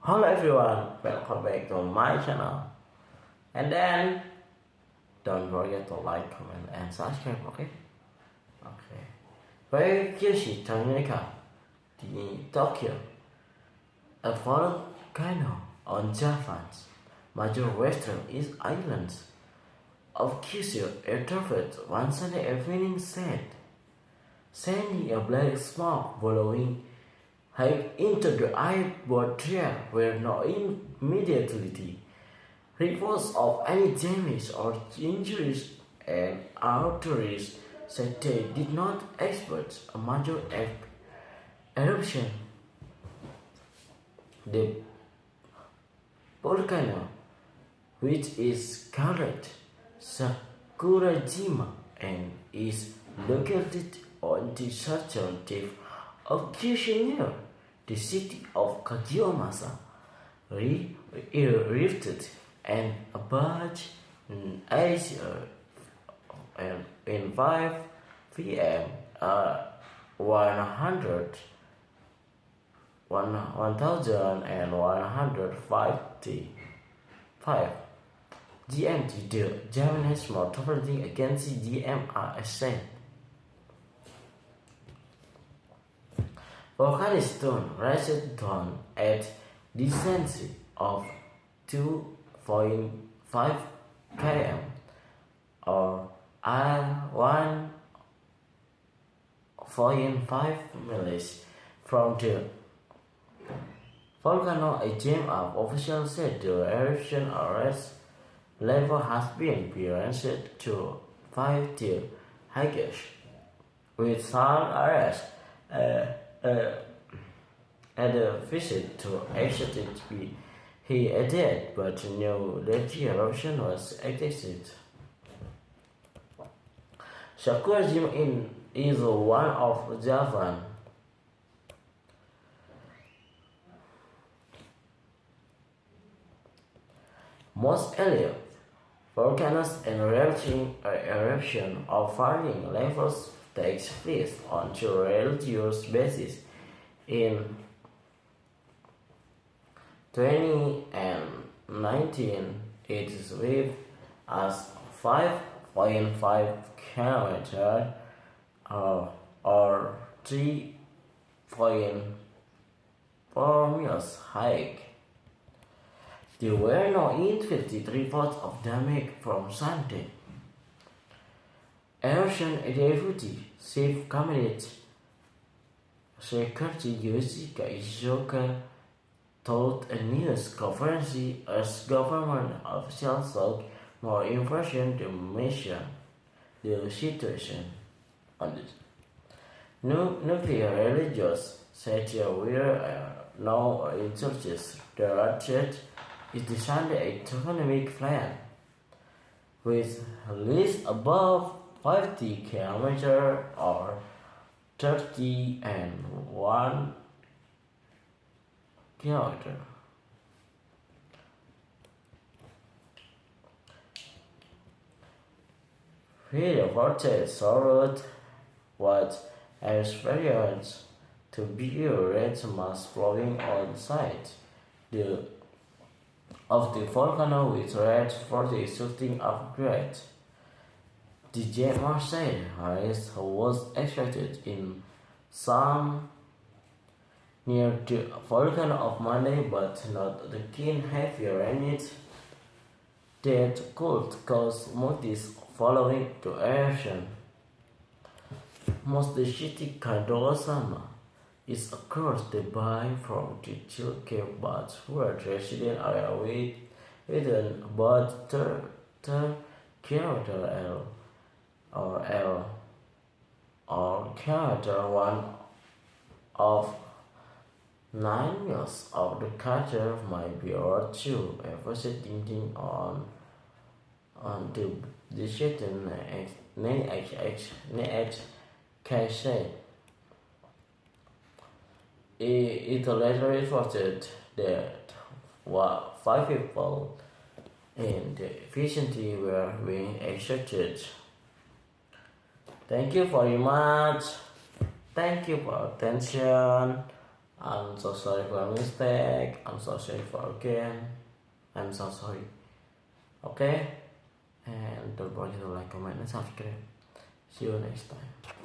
Hello everyone, welcome back to my channel. And then don't forget to like, comment, and subscribe, okay? Okay. Với chia sẻ trong những cái thì Tokyo, a volcano on Japan's major western East Islands of Kyushu erupted one Sunday evening, sending a black smoke following into the atmosphere where no immediately reports of any damage or injuries, and authorities said they did not expect a major eruption. The volcano, which is called Sakurajima and is located on the southern tip of Kyushu near the city of Kagiyomasa, rifted and about 8 in 5 p.m. 1155 GMT, the Japanese Motor Agency GMR said. Volcanic stone rising down at distance of 2.5 km or 1.5 miles from the volcano. A team of officials said the eruption arrest level has been raised to 5 tier higher, with some areas at a visit to HTTP. He added, but no dirty eruption was detected. Sakurajima is one of Japan's most elite volcanoes, and eruption of varying levels takes place on a religious basis. In 2019, it swept as 5.5 km or 3.4 miles high. There were no immediate reports of damage from Sunday. Eruption Deputy Chief Cabinet Secretary Yoshika Izuka told a news conference as government officials sought more information to measure the situation. On the nuclear religious said there were no injuries. The threat is designed a economic plan with at least above 50 km or 31 km. He reported sorrowed what experienced to be a red mass flowing on site of the volcano with red for the shooting upgrade. The Gemma said highest was expected in some near the volcano of Monday, but not the keen heavy rain that could cause mountains following the eruption. Most of the city Kandosama is across the bay from the Chilke, but where resident area within about 30 km or kilometer 1 of 9 miles of the culture might be or 2 emphasizing on the decision said. It later reported that 5 people in the vicinity were being executed. Thank you very much. Thank you for attention. I'm so sorry for a mistake. I'm so sorry for again. I'm so sorry. Okay? And don't forget to like, comment, and subscribe. See you next time.